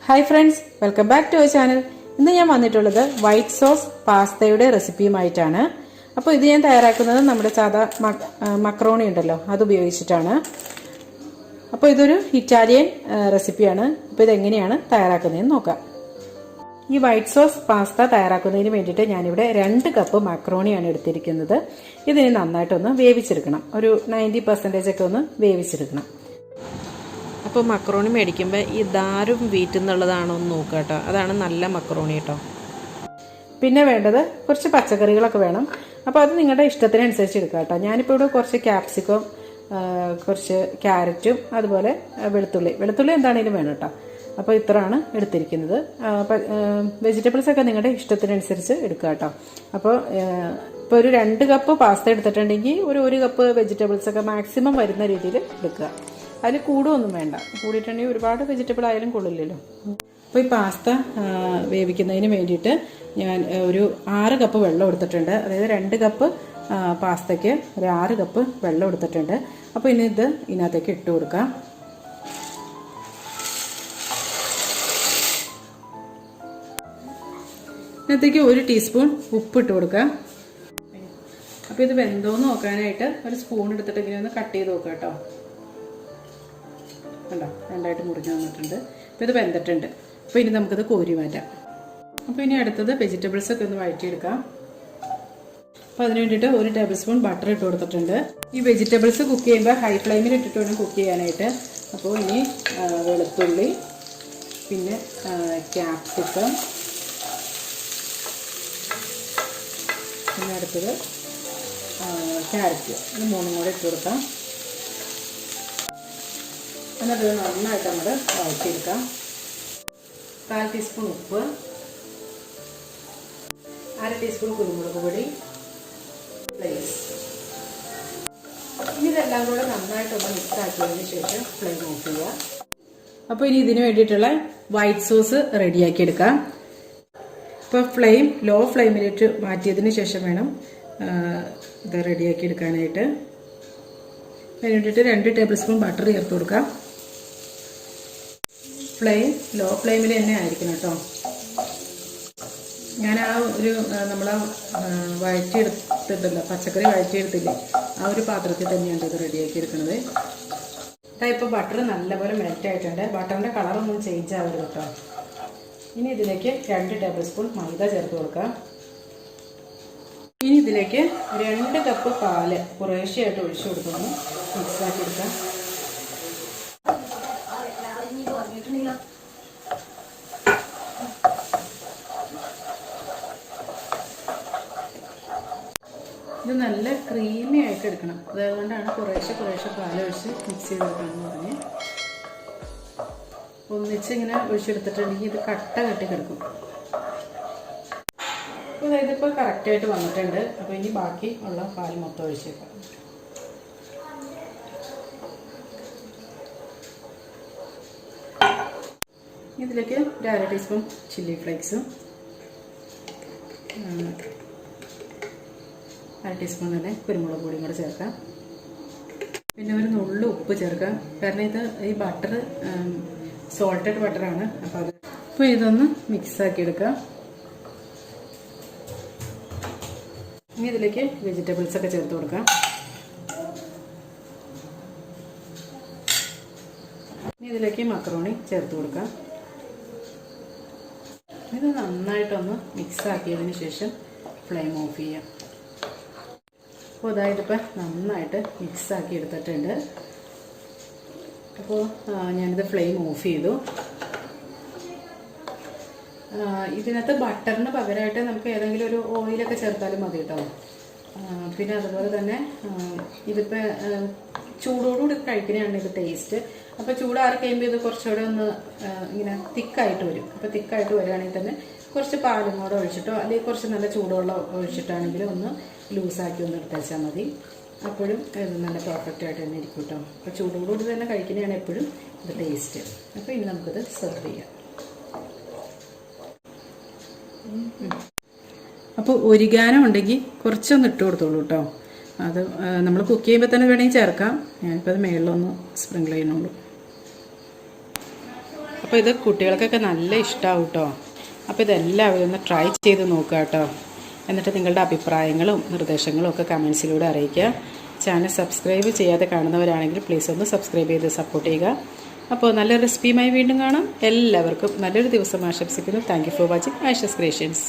Hi friends, welcome back to our channel. ഇന്ന് ഞാൻ വന്നിട്ടുള്ളത് വൈറ്റ് സോസ് പാസ്തയുടെ റെസിപ്പിയുമായിട്ടാണ്. അപ്പോൾ ഇത് ഞാൻ തയ്യാറാക്കുന്നത് നമ്മുടെ സാധാ മക്രോണി ഉണ്ടല്ലോ, അത് ഉപയോഗിച്ചിട്ടാണ്. അപ്പോൾ ഇതൊരു ഇറ്റാലിയൻ റെസിപ്പിയാണ്. അപ്പോൾ ഇതെങ്ങനെയാണ് തയ്യാറാക്കുന്നതെന്ന് നോക്കാം. ഈ വൈറ്റ് സോസ് പാസ്ത തയ്യാറാക്കുന്നതിന് വേണ്ടിയിട്ട് ഞാനിവിടെ 2 കപ്പ് മക്രോണിയാണ് എടുത്തിരിക്കുന്നത്. ഇതിനെ നന്നായിട്ടൊന്ന് വേവിച്ചെടുക്കണം. ഒരു 90% ഒക്കെ ഒന്ന് വേവിച്ചെടുക്കണം. അപ്പോൾ മക്രോണി മേടിക്കുമ്പോൾ ഈ ദാരും വീറ്റ് എന്നുള്ളതാണോ എന്ന് നോക്കുക കേട്ടോ. അതാണ് നല്ല മക്രോണി കേട്ടോ. പിന്നെ വേണ്ടത് കുറച്ച് പച്ചക്കറികളൊക്കെ വേണം. അപ്പോൾ അത് നിങ്ങളുടെ ഇഷ്ടത്തിനനുസരിച്ച് എടുക്കുക കേട്ടോ. ഞാനിപ്പോൾ ഇവിടെ കുറച്ച് ക്യാപ്സിക്കം, കുറച്ച് ക്യാരറ്റും അതുപോലെ വെളുത്തുള്ളി എന്താണെങ്കിലും വേണം കേട്ടോ. അപ്പോൾ ഇത്രയാണ് എടുത്തിരിക്കുന്നത്. വെജിറ്റബിൾസൊക്കെ നിങ്ങളുടെ ഇഷ്ടത്തിനനുസരിച്ച് എടുക്കുക കേട്ടോ. അപ്പോൾ ഇപ്പോൾ ഒരു 2 കപ്പ് പാസ്ത എടുത്തിട്ടുണ്ടെങ്കിൽ ഒരു 1 കപ്പ് വെജിറ്റബിൾസൊക്കെ മാക്സിമം വരുന്ന രീതിയിൽ എടുക്കുക. അതിൽ കൂടുമൊന്നും വേണ്ട. കൂടിയിട്ടുണ്ടെങ്കിൽ ഒരുപാട് വെജിറ്റബിൾ ആയാലും കൊള്ളില്ലല്ലോ. അപ്പോൾ ഈ പാസ്ത വേവിക്കുന്നതിന് വേണ്ടിയിട്ട് ഞാൻ ഒരു 6 കപ്പ് വെള്ളം എടുത്തിട്ടുണ്ട്. അതായത് 2 കപ്പ് പാസ്തയ്ക്ക് ഒരു 6 കപ്പ് വെള്ളം എടുത്തിട്ടുണ്ട്. അപ്പോൾ ഇനി ഇത് ഇതിനകത്തേക്ക് ഇട്ട് കൊടുക്കാം. ഇതിനകത്തേക്ക് 1 ടീസ്പൂൺ ഉപ്പ് ഇട്ട് കൊടുക്കാം. അപ്പോൾ ഇത് വെന്തോന്ന് നോക്കാനായിട്ട് ഒരു സ്പൂൺ എടുത്തിട്ട് ഇങ്ങനെ ഒന്ന് കട്ട് ചെയ്ത് നോക്കാം കേട്ടോ. കണ്ടോ, 2ആയിട്ട് മുറിഞ്ഞ് വന്നിട്ടുണ്ട്. അപ്പോൾ ഇത് വെന്തിട്ടുണ്ട്. അപ്പോൾ ഇനി നമുക്കിത് കോരി മാറ്റാം. അപ്പോൾ ഇനി അടുത്തത് വെജിറ്റബിൾസൊക്കെ ഒന്ന് വഴറ്റിയെടുക്കാം. അപ്പോൾ അതിന് വേണ്ടിയിട്ട് 1 ടേബിൾ സ്പൂൺ ബട്ടർ ഇട്ട് കൊടുത്തിട്ടുണ്ട്. ഈ വെജിറ്റബിൾസ് കുക്ക് ചെയ്യുമ്പോൾ ഹൈ ഫ്ലെയിമിൽ ഇട്ടിട്ട് വേണം കുക്ക് ചെയ്യാനായിട്ട്. അപ്പോൾ ഇനി വെളുത്തുള്ളി, പിന്നെ ക്യാപ്സിക്കം, പിന്നെ അടുത്തത് ക്യാരറ്റ്, ഇത് 3 കൂടെ ഇട്ട് കൊടുക്കാം. എന്നിട്ട് നന്നായിട്ട് നമ്മൾ വഴറ്റിയെടുക്കാം. 1/4 ടീസ്പൂൺ ഉപ്പ്, 1/2 ടീസ്പൂൺ കുരുമുളക് പൊടി, ഇനി ഇതെല്ലാം കൂടെ നന്നായിട്ടൊന്ന് മിക്സ് ആക്കിയതിന് ശേഷം ഫ്ലെയിം ഓഫ് ചെയ്യുക. അപ്പോൾ ഇനി ഇതിന് വേണ്ടിയിട്ടുള്ള വൈറ്റ് സോസ് റെഡിയാക്കി എടുക്കാം. ഇപ്പോൾ ഫ്ലെയിം ലോ ഫ്ലെയിമിലേക്ക് മാറ്റിയതിന് ശേഷം വേണം ഇത് റെഡിയാക്കി എടുക്കാനായിട്ട്. അതിന് വേണ്ടിയിട്ട് 2 ടേബിൾ സ്പൂൺ ബട്ടർ ചേർത്ത് കൊടുക്കാം. ഫ്ലെയിം ലോ ഫ്ലെയിമിൽ തന്നെ ആയിരിക്കണം കേട്ടോ. ഞാൻ നമ്മൾ വഴറ്റിയെടുത്തിട്ടില്ല, പച്ചക്കറി വഴറ്റിയെടുത്തില്ലേ, ആ ഒരു പാത്രത്തിൽ തന്നെയാണ് ഇത് റെഡിയാക്കി എടുക്കുന്നത്. ഇപ്പോൾ ബട്ടർ നല്ലപോലെ മെൽറ്റ് ആയിട്ടുണ്ട്. ബട്ടറിൻ്റെ കളറൊന്നും ചേഞ്ച് ആവരുത് കേട്ടോ. ഇനി ഇതിലേക്ക് 2 ടേബിൾ സ്പൂൺ മൈദ ചേർത്ത് കൊടുക്കാം. ഇനി ഇതിലേക്ക് 2 കപ്പ് പാല് കുറേശ്ശെയായിട്ട് ഒഴിച്ചു കൊടുത്തൊന്ന് മിക്സാക്കി എടുക്കാം. ഇത് നല്ല ക്രീമി ആയിട്ട് എടുക്കണം. അതുകൊണ്ടാണ് കുറേശ്ശെ പാലൊഴിച്ച് മിക്സ് ചെയ്ത് കൊടുക്കണമെന്ന് പറഞ്ഞ്. ഒന്നിച്ച് ഇങ്ങനെ ഒഴിച്ചെടുത്തിട്ടുണ്ടെങ്കിൽ ഇത് കട്ട കെട്ടി കിടക്കും. അപ്പോൾ ഇതിപ്പോൾ കറക്റ്റായിട്ട് വന്നിട്ടുണ്ട്. അപ്പോൾ ഇനി ബാക്കി ഉള്ള പാൽ മൊത്തം ഒഴിച്ചേക്കാം. ഇതിലേക്ക് 1/2 ടീസ്പൂൺ ചില്ലി ഫ്ലേക്സും 1/2 ടീസ്പൂൺ തന്നെ കുരുമുളക് പൊടിയും കൂടെ ചേർക്കാം. പിന്നെ ഒരു നുള്ളു ഉപ്പ് ചേർക്കാം. കാരണം ഈ ബട്ടർ സോൾട്ടഡ് ബട്ടറാണ്. അപ്പോൾ ഇതൊന്ന് മിക്സാക്കി എടുക്കാം. ഇനി ഇതിലേക്ക് വെജിറ്റബിൾസൊക്കെ ചേർത്ത് കൊടുക്കാം. ഇനി ഇതിലേക്ക് മക്രോണി ചേർത്ത് കൊടുക്കാം. ഇത് നന്നായിട്ടൊന്ന് മിക്സാക്കിയതിന് ശേഷം ഫ്ലെയിം ഓഫ് ചെയ്യാം. അപ്പോൾ ഇതായിട്ടിപ്പോൾ നന്നായിട്ട് മിക്സാക്കി എടുത്തിട്ടുണ്ട്. അപ്പോൾ ഞാനിത് ഫ്ലെയിം ഓഫ് ചെയ്തു. ഇതിനകത്ത് ബട്ടറിന് പകരമായിട്ട് നമുക്ക് ഏതെങ്കിലും ഒരു ഓയിലൊക്കെ ചേർത്താലും മതി കേട്ടോ. പിന്നെ അതുപോലെ തന്നെ ഇതിപ്പോൾ ചൂടോടുകൂടി കഴിക്കുന്നതാണ് ഇത് ടേസ്റ്റ്. അപ്പോൾ ചൂടാറി കഴിയുമ്പോൾ ഇത് കുറച്ചുകൂടെ ഒന്ന് ഇങ്ങനെ തിക്കായിട്ട് വരും. അപ്പോൾ തിക്കായിട്ട് വരികയാണെങ്കിൽ തന്നെ കുറച്ച് പാലും കൂടെ ഒഴിച്ചിട്ടോ അല്ലെങ്കിൽ കുറച്ച് നല്ല ചൂടുവെള്ളം ഒഴിച്ചിട്ടാണെങ്കിലും ഒന്ന് ലൂസാക്കി ഒന്ന് എടുത്ത് വെച്ചാൽ മതി. അപ്പോഴും ഇത് നല്ല പെർഫെക്റ്റ് ആയിട്ട് തന്നെ ഇരിക്കും കേട്ടോ. അപ്പോൾ ചൂടോടുകൂടി തന്നെ കഴിക്കുന്നതാണ് എപ്പോഴും ഇത് ടേസ്റ്റ്. അപ്പോൾ ഇനി നമുക്കിത് സെർവ് ചെയ്യാം. അപ്പോൾ ഒരിഗാനോ ഉണ്ടെങ്കിൽ കുറച്ചൊന്ന് ഇട്ട് കൊടുത്തോളൂ കേട്ടോ. അത് നമ്മൾ കുക്ക് ചെയ്യുമ്പോൾ തന്നെ വേണമെങ്കിൽ ചേർക്കാം. ഞാനിപ്പോൾ അത് മേളിലൊന്ന് സ്പ്രിങ്കിൾ ചെയ്യുന്നുള്ളൂ. അപ്പോൾ ഇത് കുട്ടികൾക്കൊക്കെ നല്ല ഇഷ്ടമാവും കേട്ടോ. അപ്പോൾ ഇതെല്ലാവരും ഒന്ന് ട്രൈ ചെയ്ത് നോക്കുക കേട്ടോ. എന്നിട്ട് നിങ്ങളുടെ അഭിപ്രായങ്ങളും നിർദ്ദേശങ്ങളും ഒക്കെ കമൻസിലൂടെ അറിയിക്കുക. ചാനൽ സബ്സ്ക്രൈബ് ചെയ്യാതെ കാണുന്നവരാണെങ്കിൽ പ്ലീസ് ഒന്ന് സബ്സ്ക്രൈബ് ചെയ്ത് സപ്പോർട്ട് ചെയ്യുക. അപ്പോൾ നല്ലൊരു റെസിപ്പിയുമായി വീണ്ടും കാണാം. എല്ലാവർക്കും നല്ലൊരു ദിവസം ആശംസിക്കുന്നു. Thank you for watching Ayisha's creations.